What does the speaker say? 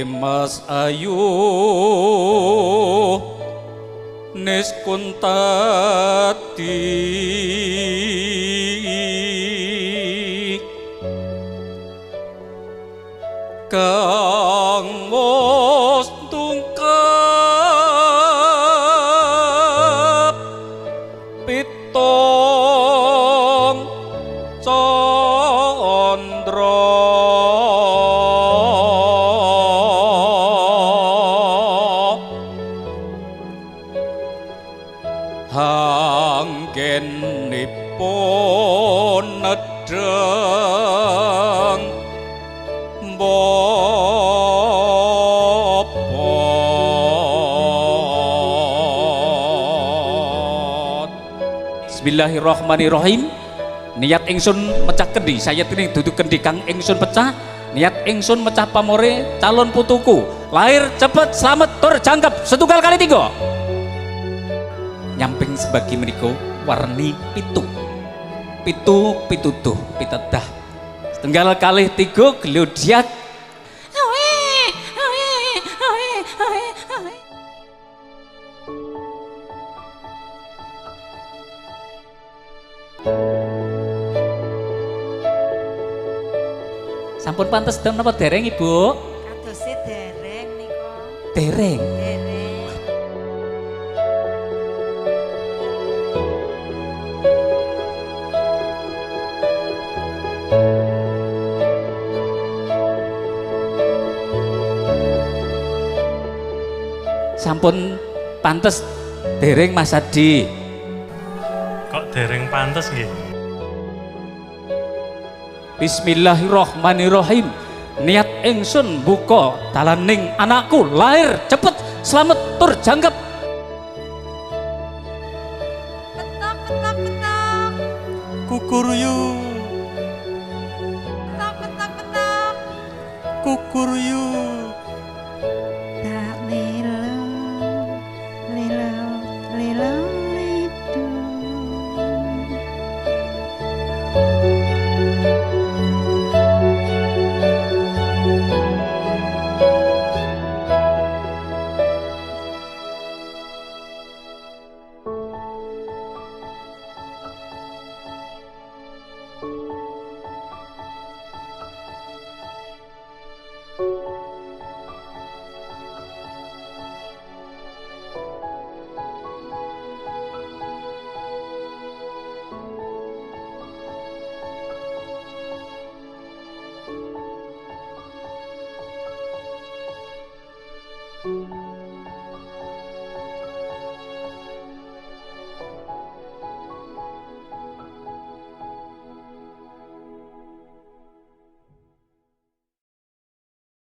Mas Ayu Niskuntati kang mos tungkap pitong condro hanggenipun nedeng bopot. Bismillahirrahmanirrahim. Niat ingsun mecah kendi sayat ini duduk kendi kang ingsun pecah. Niat ingsun mecah pamore calon putuku lahir cepet selamat tur jangkep setunggal kali tiga nyamping sebagi meniko warni pitu pitutuh pitedah setunggal kali tiga geludiat sampun pantes dem napa dereng Ibu? Kadose dereng nika. Dereng. Dereng. Sampun pantes dereng Mas Adi. Kok dereng pantes nggih? Bismillahirrahmanirrahim. Niat ingsun buka dalaning anakku lahir cepet selamat tur jangkep. Petok petok petok. Kukuryu, Petok petok petok. kukuryu. Tak lilo lilo lilo lidu.